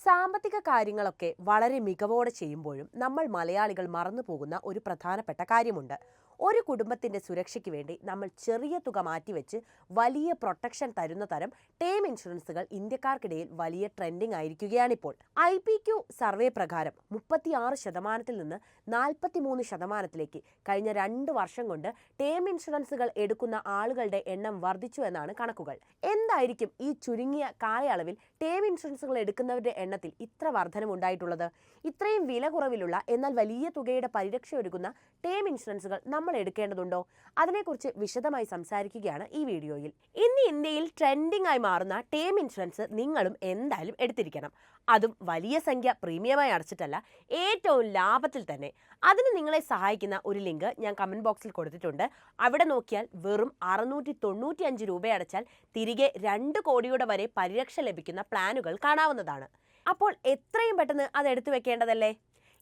സാമ്പത്തിക കാര്യങ്ങളൊക്കെ വളരെ മികവോടെ ചെയ്യുമ്പോഴും നമ്മൾ മലയാളികൾ മറന്നുപോകുന്ന ഒരു പ്രധാനപ്പെട്ട കാര്യമുണ്ട്. ഒരു കുടുംബത്തിന്റെ സുരക്ഷയ്ക്ക് വേണ്ടി നമ്മൾ ചെറിയ തുക മാറ്റിവെച്ച് വലിയ പ്രൊട്ടക്ഷൻ തരുന്ന തരം ടേം ഇൻഷുറൻസുകൾ ഇന്ത്യക്കാർക്കിടയിൽ വലിയ ട്രെൻഡിംഗ് ആയിരിക്കുകയാണിപ്പോൾ. IPQ സർവേ പ്രകാരം 36% നിന്ന് 43% കഴിഞ്ഞ 2 വർഷം കൊണ്ട് ടേം ഇൻഷുറൻസുകൾ എടുക്കുന്ന ആളുകളുടെ എണ്ണം വർദ്ധിച്ചു എന്നാണ് കണക്കുകൾ. എന്തായിരിക്കും ഈ ചുരുങ്ങിയ കാലയളവിൽ ടേം ഇൻഷുറൻസുകൾ എടുക്കുന്നവരുടെ എണ്ണത്തിൽ ഇത്ര വർധനമുണ്ടായിട്ടുള്ളത്? ഇത്രയും വില കുറവിലുള്ള എന്നാൽ വലിയ തുകയുടെ പരിരക്ഷ ഒരുക്കുന്ന ടേം ഇൻഷുറൻസുകൾ നമ്മൾ എടുക്കേണ്ടതുണ്ടോ? അതിനെക്കുറിച്ച് വിശദമായി സംസാരിക്കുകയാണ് ഈ വീഡിയോയിൽ. ഇന്ന് ഇന്ത്യയിൽ ട്രെൻഡിംഗ് ആയി മാറുന്ന ടേം ഇൻഷുറൻസ് നിങ്ങളും എന്തായാലും എടുത്തിരിക്കണം. അതും വലിയ സംഖ്യ പ്രീമിയമായി അടച്ചിട്ടല്ല, ഏറ്റവും ലാഭത്തിൽ തന്നെ. അതിന് നിങ്ങളെ സഹായിക്കുന്ന ഒരു ലിങ്ക് ഞാൻ കമന്റ് ബോക്സിൽ കൊടുത്തിട്ടുണ്ട്. അവിടെ നോക്കിയാൽ വെറും 695 രൂപ അടച്ചാൽ തിരികെ 2 കോടിയുടെ വരെ പരിരക്ഷ ലഭിക്കുന്ന പ്ലാനുകൾ കാണാവുന്നതാണ്. അപ്പോൾ എത്രയും പെട്ടെന്ന് അത് എടുത്തു വെക്കേണ്ടതല്ലേ?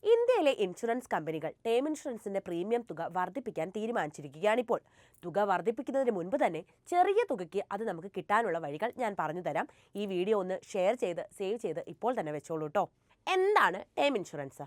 ഇന്ത്യയിലെ ഇൻഷുറൻസ് കമ്പനികൾ ടേം ഇൻഷുറൻസിന്റെ പ്രീമിയം തുക വർദ്ധിപ്പിക്കാൻ തീരുമാനിച്ചിരിക്കുകയാണിപ്പോൾ. തുക വർദ്ധിപ്പിക്കുന്നതിന് മുൻപ് തന്നെ ചെറിയ തുകയ്ക്ക് അത് നമുക്ക് കിട്ടാനുള്ള വഴികൾ ഞാൻ പറഞ്ഞു തരാം. ഈ വീഡിയോ ഒന്ന് ഷെയർ ചെയ്ത് സേവ് ചെയ്ത് ഇപ്പോൾ തന്നെ വെച്ചോളൂ കേട്ടോ. എന്താണ് ടേം ഇൻഷുറൻസ്?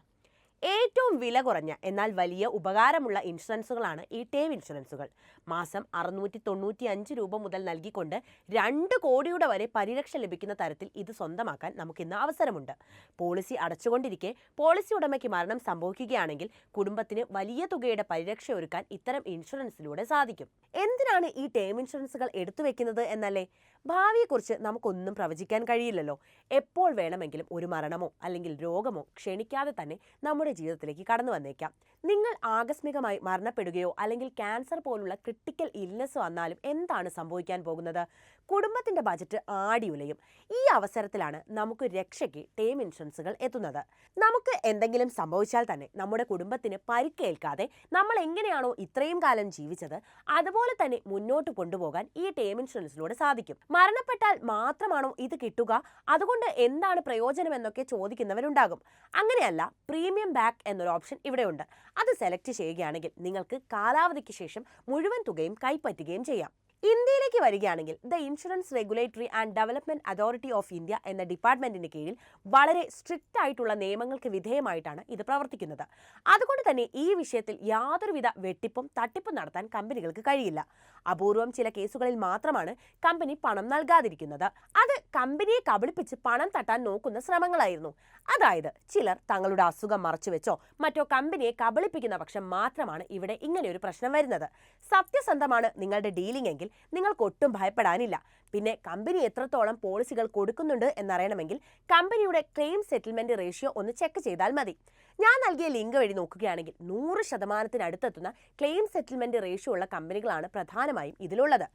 ഏറ്റവും വില കുറഞ്ഞ എന്നാൽ വലിയ ഉപകാരമുള്ള ഇൻഷുറൻസുകളാണ് ഈ ടേം ഇൻഷുറൻസുകൾ. മാസം 695 രൂപ മുതൽ നൽകിക്കൊണ്ട് 2 കോടിയുടെ വരെ പരിരക്ഷ ലഭിക്കുന്ന തരത്തിൽ ഇത് സ്വന്തമാക്കാൻ നമുക്കിന്ന് അവസരമുണ്ട്. പോളിസി അടച്ചുകൊണ്ടിരിക്കെ പോളിസി ഉടമയ്ക്ക് മരണം സംഭവിക്കുകയാണെങ്കിൽ കുടുംബത്തിന് വലിയ തുകയുടെ പരിരക്ഷ ഒരുക്കാൻ ഇത്തരം ഇൻഷുറൻസിലൂടെ സാധിക്കും. എന്തിനാണ് ഈ ടേം ഇൻഷുറൻസുകൾ എടുത്തു വെക്കുന്നത് എന്നല്ലേ? ഭാവിയെക്കുറിച്ച് നമുക്കൊന്നും പ്രവചിക്കാൻ കഴിയില്ലല്ലോ. എപ്പോൾ വേണമെങ്കിലും ഒരു മരണമോ അല്ലെങ്കിൽ രോഗമോ ക്ഷണിക്കാതെ തന്നെ നമ്മുടെ ജീവിതത്തിലേക്ക് കടന്നു വന്നേക്കാം. നിങ്ങൾ ആകസ്മികമായി മരണപ്പെടുകയോ അല്ലെങ്കിൽ ക്യാൻസർ പോലുള്ള ക്രിട്ടിക്കൽ ഇൽനെസ് വന്നാലും എന്താണ് സംഭവിക്കാൻ പോകുന്നത്? കുടുംബത്തിന്റെ ബജറ്റ് ആടിയുലയും. ഈ അവസരത്തിലാണ് നമുക്ക് രക്ഷയ്ക്ക് ടേം ഇൻഷുറൻസുകൾ എത്തുന്നത്. നമുക്ക് എന്തെങ്കിലും സംഭവിച്ചാൽ തന്നെ നമ്മുടെ കുടുംബത്തിന് പരിക്കേൽക്കാതെ നമ്മൾ എങ്ങനെയാണോ ഇത്രയും കാലം ജീവിച്ചത് അതുപോലെ തന്നെ മുന്നോട്ട് കൊണ്ടുപോകാൻ ഈ ടേം ഇൻഷുറൻസിലൂടെ സാധിക്കും. മരണപ്പെട്ടാൽ മാത്രമാണോ ഇത് കിട്ടുക, അതുകൊണ്ട് എന്താണ് പ്രയോജനം എന്നൊക്കെ ചോദിക്കുന്നവരുണ്ടാകും. അങ്ങനെയല്ല, പ്രീമിയം ബാക്ക് എന്നൊരു ഓപ്ഷൻ ഇവിടെയുണ്ട്. അത് സെലക്ട് ചെയ്യുകയാണെങ്കിൽ നിങ്ങൾക്ക് കാലാവധിക്ക് ശേഷം മുഴുവൻ തുകയും കൈപ്പറ്റുകയും ചെയ്യാം. ഇന്ത്യയിലേക്ക് വരികയാണെങ്കിൽ the insurance regulatory and development authority of India എന്ന ഡിപ്പാർട്ട്മെന്റിന്റെ കീഴിൽ വളരെ സ്ട്രിക്റ്റ് ആയിട്ടുള്ള നിയമങ്ങൾക്ക് വിധേയമായിട്ടാണ് ഇത് പ്രവർത്തിക്കുന്നത്. അതുകൊണ്ട് തന്നെ ഈ വിഷയത്തിൽ യാതൊരുവിധ വെട്ടിപ്പും തട്ടിപ്പും നടത്താൻ കമ്പനികൾക്ക് കഴിയില്ല. അപൂർവം ചില കേസുകളിൽ മാത്രമാണ് കമ്പനി പണം നൽകാതിരിക്കുന്നത്. അത് കമ്പനിയെ കബളിപ്പിച്ച് പണം തട്ടാൻ നോക്കുന്ന ശ്രമങ്ങളായിരുന്നു. അതായത് ചിലർ തങ്ങളുടെ അസുഖം മറച്ചുവെച്ചോ മറ്റോ കമ്പനിയെ കബളിപ്പിക്കുന്ന പക്ഷം മാത്രമാണ് ഇവിടെ ഇങ്ങനെയൊരു പ്രശ്നം വരുന്നത്. സത്യസന്ധമാണ് നിങ്ങളുടെ ഡീലിംഗ് എങ്കിൽ നിങ്ങൾക്കൊട്ടും ഭയപ്പെടാനില്ല. പിന്നെ കമ്പനി എത്രത്തോളം പോളിസികൾ കൊടുക്കുന്നുണ്ട് എന്നറിയണമെങ്കിൽ കമ്പനിയുടെ ക്ലെയിം സെറ്റിൽമെന്റ് റേഷ്യോ ഒന്ന് ചെക്ക് ചെയ്താൽ മതി. ഞാൻ നൽകിയ ലിങ്ക് വഴി നോക്കുകയാണെങ്കിൽ 100% ക്ലെയിം സെറ്റിൽമെന്റ് റേഷ്യോ ഉള്ള കമ്പനികളാണ് പ്രധാനമായും ഇതിലുള്ളത്.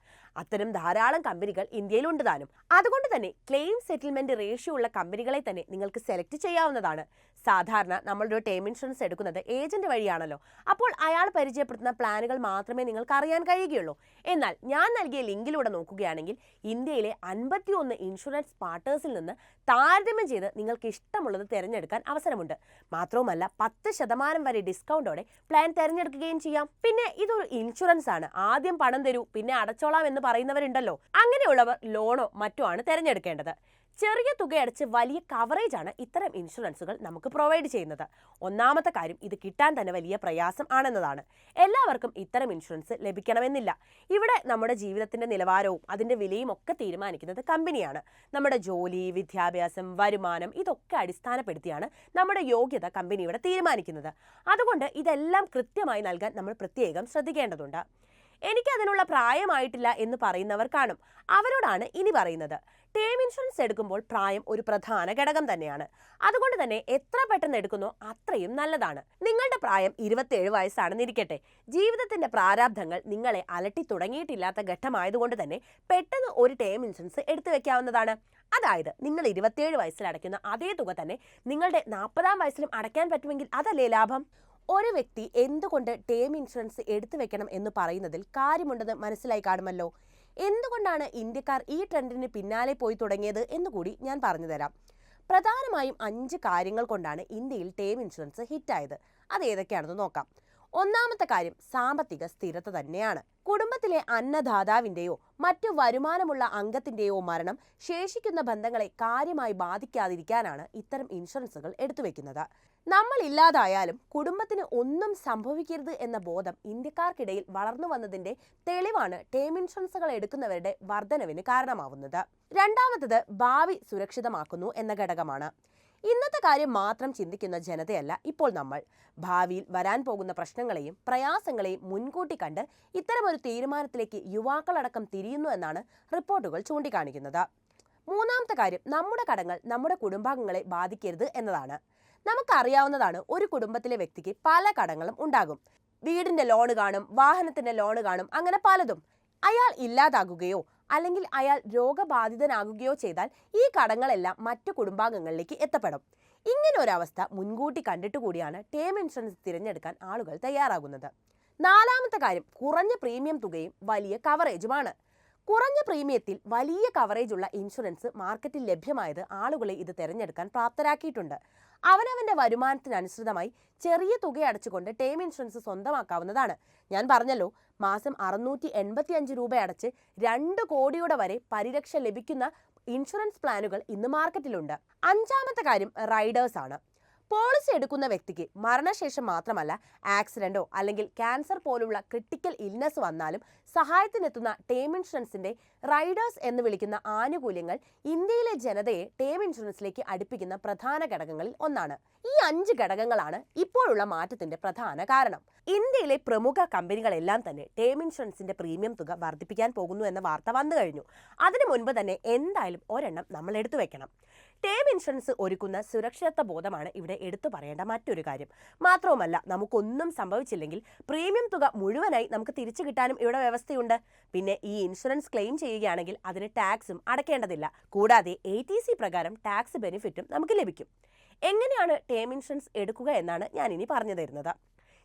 അത്തരം ധാരാളം കമ്പനികൾ ഇന്ത്യയിലുണ്ട് താനും. അതുകൊണ്ട് തന്നെ ക്ലെയിം സെറ്റിൽമെന്റ് റേഷ്യോ ഉള്ള കമ്പനികളെ തന്നെ നിങ്ങൾക്ക് സെലക്ട് ചെയ്യാവുന്നതാണ്. സാധാരണ നമ്മളൊരു ടേം ഇൻഷുറൻസ് എടുക്കുന്നത് ഏജന്റ് വഴിയാണല്ലോ. അപ്പോൾ അയാൾ പരിചയപ്പെടുത്തുന്ന പ്ലാനുകൾ മാത്രമേ നിങ്ങൾക്ക് അറിയാൻ കഴിയുകയുള്ളൂ. എന്നാൽ ഞാൻ നൽകിയ ലിങ്കിലൂടെ നോക്കുകയാണെങ്കിൽ ഇന്ത്യയിലെ 51 ഇൻഷുറൻസ് പാർട്ട്നേഴ്സിൽ നിന്ന് താരതമ്യം ചെയ്ത് നിങ്ങൾക്ക് ഇഷ്ടമുള്ളത് തിരഞ്ഞെടുക്കാൻ അവസരമുണ്ട്. മാത്രവുമല്ല 10% വരെ ഡിസ്കൗണ്ടോടെ പ്ലാൻ തിരഞ്ഞെടുക്കുകയും ചെയ്യാം. പിന്നെ ഇതൊരു ഇൻഷുറൻസ് ആണ്, ആദ്യം പണം തരൂ പിന്നെ അടച്ചോളാം എന്ന് പറയുന്നവരുണ്ടല്ലോ. അങ്ങനെയുള്ളവർ ലോണോ മറ്റോ ആണ് തിരഞ്ഞെടുക്കേണ്ടത്. ചെറിയ തുക അടച്ച് വലിയ കവറേജ് ആണ് ഇത്തരം ഇൻഷുറൻസുകൾ നമുക്ക് പ്രൊവൈഡ് ചെയ്യുന്നത്. ഒന്നാമത്തെ കാര്യം, ഇത് കിട്ടാൻ തന്നെ വലിയ പ്രയാസം ആണെന്നതാണ്. എല്ലാവർക്കും ഇത്തരം ഇൻഷുറൻസ് ലഭിക്കണമെന്നില്ല. ഇവിടെ നമ്മുടെ ജീവിതത്തിന്റെ നിലവാരവും അതിന്റെ വിലയും ഒക്കെ തീരുമാനിക്കുന്നത് കമ്പനിയാണ്. നമ്മുടെ ജോലി, വിദ്യാഭ്യാസം, വരുമാനം ഇതൊക്കെ അടിസ്ഥാനപ്പെടുത്തിയാണ് നമ്മുടെ യോഗ്യത കമ്പനി ഇവിടെ തീരുമാനിക്കുന്നത്. അതുകൊണ്ട് ഇതെല്ലാം കൃത്യമായി നൽകാൻ നമ്മൾ പ്രത്യേകം ശ്രദ്ധിക്കേണ്ടതുണ്ട്. എനിക്ക് അതിനുള്ള പ്രായമായിട്ടില്ല എന്ന് പറയുന്നവർ കാണും. അവരോടാണ് ഇനി പറയുന്നത്. ടേം ഇൻഷുറൻസ് എടുക്കുമ്പോൾ പ്രായം ഒരു പ്രധാന ഘടകം തന്നെയാണ്. അതുകൊണ്ട് തന്നെ എത്ര പെട്ടെന്ന് എടുക്കുന്നോ അത്രയും നല്ലതാണ്. നിങ്ങളുടെ പ്രായം 27 വയസ്സാണെന്നിരിക്കട്ടെ. ജീവിതത്തിന്റെ പ്രാരാബ്ധങ്ങൾ നിങ്ങളെ അലട്ടി തുടങ്ങിയിട്ടില്ലാത്ത ഘട്ടമായതുകൊണ്ട് തന്നെ പെട്ടെന്ന് ഒരു ടേം ഇൻഷുറൻസ് എടുത്തു വെക്കാവുന്നതാണ്. അതായത് നിങ്ങൾ 27 വയസ്സിൽ അടയ്ക്കുന്ന അതേ തുക തന്നെ നിങ്ങളുടെ 40-ാം വയസ്സിലും അടയ്ക്കാൻ പറ്റുമെങ്കിൽ അതല്ലേ ലാഭം? ഒരു വ്യക്തി എന്തുകൊണ്ട് ടേം ഇൻഷുറൻസ് എടുത്തു വെക്കണം എന്ന് പറയുന്നതിൽ കാര്യമുണ്ടെന്ന് മനസ്സിലായി കാണുമല്ലോ. എന്തുകൊണ്ടാണ് ഇന്ത്യക്കാർ ഈ ട്രെൻഡിന് പിന്നാലെ പോയി തുടങ്ങിയത് എന്നുകൂടി ഞാൻ പറഞ്ഞുതരാം. പ്രധാനമായും 5 കാര്യങ്ങൾ കൊണ്ടാണ് ഇന്ത്യയിൽ ടേം ഇൻഷുറൻസ് ഹിറ്റായത്. അത് ഏതൊക്കെയാണെന്ന് നോക്കാം. ഒന്നാമത്തെ കാര്യം സാമ്പത്തിക സ്ഥിരത തന്നെയാണ്. കുടുംബത്തിലെ അന്നദാതാവിന്റെയോ മറ്റു വരുമാനമുള്ള അംഗത്തിന്റെയോ മരണം ശേഷിക്കുന്ന ബന്ധങ്ങളെ കാര്യമായി ബാധിക്കാതിരിക്കാനാണ് ഇത്തരം ഇൻഷുറൻസുകൾ എടുത്തുവെക്കുന്നത്. നമ്മൾ ഇല്ലാതായാലും കുടുംബത്തിന് ഒന്നും സംഭവിക്കരുത് എന്ന ബോധം ഇന്ത്യക്കാർക്കിടയിൽ വളർന്നു വന്നതിന്റെ തെളിവാണ് ടേം ഇൻഷുറൻസുകൾ എടുക്കുന്നവരുടെ വർധനവിന് കാരണമാവുന്നത്. രണ്ടാമത്തത് ഭാവി സുരക്ഷിതമാക്കുന്നു എന്ന ഘടകമാണ്. ഇന്നത്തെ കാര്യം മാത്രം ചിന്തിക്കുന്ന ജനതയല്ല ഇപ്പോൾ നമ്മൾ. ഭാവിയിൽ വരാൻ പോകുന്ന പ്രശ്നങ്ങളെയും പ്രയാസങ്ങളെയും മുൻകൂട്ടി കണ്ട് ഇത്തരമൊരു തീരുമാനത്തിലേക്ക് യുവാക്കളടക്കം തിരിയുന്നു എന്നാണ് റിപ്പോർട്ടുകൾ ചൂണ്ടിക്കാണിക്കുന്നത്. മൂന്നാമത്തെ കാര്യം നമ്മുടെ കടങ്ങൾ നമ്മുടെ കുടുംബാംഗങ്ങളെ ബാധിക്കരുത് എന്നതാണ്. നമുക്കറിയാവുന്നതാണ്, ഒരു കുടുംബത്തിലെ വ്യക്തിക്ക് പല കടങ്ങളും ഉണ്ടാകും. വീടിന്റെ ലോണ് കാണും, വാഹനത്തിന്റെ ലോണ് കാണും, അങ്ങനെ പലതും. അയാൾ ഇല്ലാതാകുകയോ അല്ലെങ്കിൽ അയാൾ രോഗബാധിതനാകുകയോ ചെയ്താൽ ഈ കടങ്ങളെല്ലാം മറ്റു കുടുംബാംഗങ്ങളിലേക്ക് എത്തപ്പെടും. ഇങ്ങനെ ഒരു അവസ്ഥ മുൻകൂട്ടി കണ്ടിട്ട് കൂടിയാണ് ടേം ഇൻഷുറൻസ് തിരഞ്ഞെടുക്കാൻ ആളുകൾ തയ്യാറാകുന്നത്. നാലാമത്തെ കാര്യം കുറഞ്ഞ പ്രീമിയം തുകയും വലിയ കവറേജുമാണ്. കുറഞ്ഞ പ്രീമിയത്തിൽ വലിയ കവറേജ് ഉള്ള ഇൻഷുറൻസ് മാർക്കറ്റിൽ ലഭ്യമായത് ആളുകളെ ഇത് തിരഞ്ഞെടുക്കാൻ പ്രാപ്തരാക്കിയിട്ടുണ്ട്. അവനവന്റെ വരുമാനത്തിനനുസൃതമായി ചെറിയ തുക അടച്ചുകൊണ്ട് ടേം ഇൻഷുറൻസ് സ്വന്തമാക്കാവുന്നതാണ്. ഞാൻ പറഞ്ഞല്ലോ, മാസം 685 രൂപ അടച്ച് 2 കോടിയുടെ വരെ പരിരക്ഷ ലഭിക്കുന്ന ഇൻഷുറൻസ് പ്ലാനുകൾ ഇന്ന് മാർക്കറ്റിലുണ്ട്. അഞ്ചാമത്തെ കാര്യം റൈഡേഴ്സ് ആണ്. പോളിസി എടുക്കുന്ന വ്യക്തിക്ക് മരണശേഷം മാത്രമല്ല, ആക്സിഡന്റോ അല്ലെങ്കിൽ ക്യാൻസർ പോലുള്ള ക്രിട്ടിക്കൽ ഇൽനസ് വന്നാലും സഹായത്തിനെത്തുന്ന ടേം ഇൻഷുറൻസിന്റെ റൈഡേഴ്സ് എന്ന് വിളിക്കുന്ന ആനുകൂല്യങ്ങൾ ഇന്ത്യയിലെ ജനതയെ ടേം ഇൻഷുറൻസിലേക്ക് അടുപ്പിക്കുന്ന പ്രധാന ഘടകങ്ങളിൽ ഒന്നാണ്. ഈ 5 ഘടകങ്ങളാണ് ഇപ്പോഴുള്ള മാറ്റത്തിന്റെ പ്രധാന കാരണം. ഇന്ത്യയിലെ പ്രമുഖ കമ്പനികളെല്ലാം തന്നെ ടേം ഇൻഷുറൻസിന്റെ പ്രീമിയം തുക വർദ്ധിപ്പിക്കാൻ പോകുന്നു എന്ന വാർത്ത വന്നു കഴിഞ്ഞു. അതിനു മുൻപ് തന്നെ എന്തായാലും ഒരെണ്ണം നമ്മൾ എടുത്തു വെക്കണം. ടേം ഇൻഷുറൻസ് ഒരുക്കുന്ന സുരക്ഷിതത്വ ബോധമാണ് ഇവിടെ എടുത്തു പറയേണ്ട മറ്റൊരു കാര്യം. മാത്രവുമല്ല, നമുക്കൊന്നും സംഭവിച്ചില്ലെങ്കിൽ പ്രീമിയം തുക മുഴുവനായി നമുക്ക് തിരിച്ചു കിട്ടാനും ഇവിടെ വ്യവസ്ഥയുണ്ട്. പിന്നെ ഈ ഇൻഷുറൻസ് ക്ലെയിം ചെയ്യുകയാണെങ്കിൽ അതിന് ടാക്സും അടയ്ക്കേണ്ടതില്ല. കൂടാതെ ATC പ്രകാരം ടാക്സ് ബെനിഫിറ്റും നമുക്ക് ലഭിക്കും. എങ്ങനെയാണ് ടേം ഇൻഷുറൻസ് എടുക്കുക എന്നാണ് ഞാൻ ഇനി പറഞ്ഞു തരുന്നത്.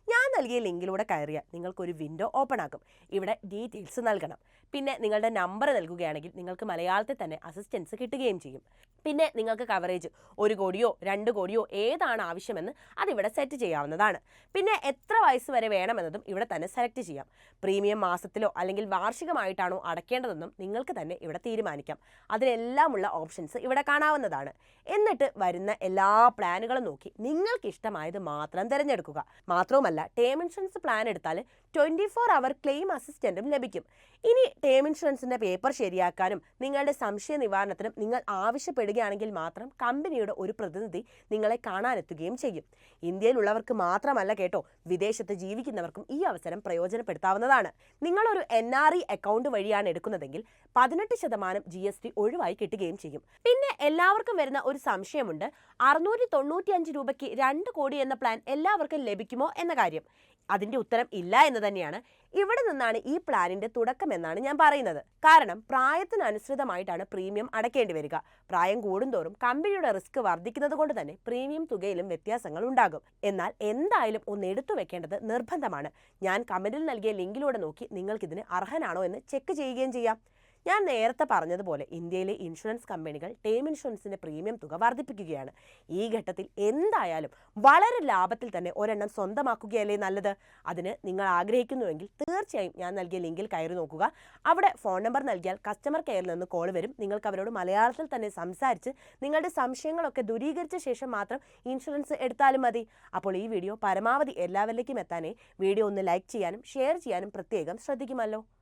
ഞാൻ നൽകിയ ലിങ്കിലൂടെ കയറിയാൽ നിങ്ങൾക്കൊരു വിൻഡോ ഓപ്പൺ ആകും. ഇവിടെ ഡീറ്റെയിൽസ് നൽകണം. പിന്നെ നിങ്ങളുടെ നമ്പർ നൽകുകയാണെങ്കിൽ നിങ്ങൾക്ക് മലയാളത്തിൽ തന്നെ അസിസ്റ്റൻസ് കിട്ടുകയും ചെയ്യും. പിന്നെ നിങ്ങൾക്ക് കവറേജ് 1 കോടിയോ 2 കോടിയോ ഏതാണ് ആവശ്യമെന്ന് അതിവിടെ സെറ്റ് ചെയ്യാവുന്നതാണ്. പിന്നെ എത്ര വയസ്സ് വരെ വേണമെന്നതും ഇവിടെ തന്നെ സെലക്ട് ചെയ്യാം. പ്രീമിയം മാസത്തിലോ അല്ലെങ്കിൽ വാർഷികമായിട്ടാണോ അടയ്ക്കേണ്ടതെന്നും നിങ്ങൾക്ക് തന്നെ ഇവിടെ തീരുമാനിക്കാം. അതിനെല്ലാമുള്ള ഓപ്ഷൻസ് ഇവിടെ കാണാവുന്നതാണ്. എന്നിട്ട് വരുന്ന എല്ലാ പ്ലാനുകളും നോക്കി നിങ്ങൾക്ക് ഇഷ്ടമായത് മാത്രം തിരഞ്ഞെടുക്കുക. മാത്രവുമല്ല, ടേം ഇൻഷുറൻസ് പ്ലാൻ എടുത്താൽ 24 അവർ ക്ലെയിം അസിസ്റ്റന്റും ലഭിക്കും. ഇനി ടേം ഇൻഷുറൻസിന്റെ പേപ്പർ ശരിയാക്കാനും നിങ്ങളുടെ സംശയ നിവാരണത്തിനും നിങ്ങൾ ആവശ്യപ്പെടുകയാണെങ്കിൽ മാത്രം കമ്പനിയുടെ ഒരു പ്രതിനിധി നിങ്ങളെ കാണാനെത്തുകയും ചെയ്യും. ഇന്ത്യയിലുള്ളവർക്ക് മാത്രമല്ല കേട്ടോ, വിദേശത്ത് ജീവിക്കുന്നവർക്കും ഈ അവസരം പ്രയോജനപ്പെടുത്താവുന്നതാണ്. നിങ്ങളൊരു NRE അക്കൗണ്ട് വഴിയാണ് എടുക്കുന്നതെങ്കിൽ 18% GST ഒഴിവായി കിട്ടുകയും ചെയ്യും. പിന്നെ എല്ലാവർക്കും വരുന്ന ഒരു സംശയമുണ്ട്, 695 രൂപയ്ക്ക് 2 കോടി എന്ന പ്ലാൻ എല്ലാവർക്കും ലഭിക്കുമോ എന്ന കാര്യം. അതിന്റെ ഉത്തരം ഇല്ല എന്ന് തന്നെയാണ്. ഇവിടെ നിന്നാണ് ഈ പ്ലാനിന്റെ തുടക്കം എന്നാണ് ഞാൻ പറയുന്നത്. കാരണം പ്രായത്തിനനുസൃതമായിട്ടാണ് പ്രീമിയം അടയ്ക്കേണ്ടി വരിക. പ്രായം കൂടുന്തോറും കമ്പനിയുടെ റിസ്ക് വർദ്ധിക്കുന്നത് കൊണ്ട് തന്നെ പ്രീമിയം തുകയിലും വ്യത്യാസങ്ങൾ ഉണ്ടാകും. എന്നാൽ എന്തായാലും ഒന്ന് എടുത്തു വെക്കേണ്ടത് നിർബന്ധമാണ്. ഞാൻ കമന്റിൽ നൽകിയ ലിങ്കിലൂടെ നോക്കി നിങ്ങൾക്കിതിന് അർഹനാണോ എന്ന് ചെക്ക് ചെയ്യുകയും ചെയ്യാം. ഞാൻ നേരത്തെ പറഞ്ഞതുപോലെ ഇന്ത്യയിലെ ഇൻഷുറൻസ് കമ്പനികൾ ടേം ഇൻഷുറൻസിന്റെ പ്രീമിയം തുക വർദ്ധിപ്പിക്കുകയാണ്. ഈ ഘട്ടത്തിൽ എന്തായാലും വളരെ ലാഭത്തിൽ തന്നെ ഒരെണ്ണം സ്വന്തമാക്കുകയല്ലേ നല്ലത്. അതിന് നിങ്ങൾ ആഗ്രഹിക്കുന്നുവെങ്കിൽ തീർച്ചയായും ഞാൻ നൽകിയ ലിങ്കിൽ കയറി നോക്കുക. അവിടെ ഫോൺ നമ്പർ നൽകിയാൽ കസ്റ്റമർ കെയറിൽ നിന്ന് കോൾ വരും. നിങ്ങൾക്ക് അവരോട് മലയാളത്തിൽ തന്നെ സംസാരിച്ച് നിങ്ങളുടെ സംശയങ്ങളൊക്കെ ദൂരീകരിച്ച ശേഷം മാത്രം ഇൻഷുറൻസ് എടുത്താലും മതി. അപ്പോൾ ഈ വീഡിയോ പരമാവധി എല്ലാവരിലേക്കും എത്താനേ വീഡിയോ ഒന്ന് ലൈക്ക് ചെയ്യാനും ഷെയർ ചെയ്യാനും പ്രത്യേകം ശ്രദ്ധിക്കുമല്ലോ.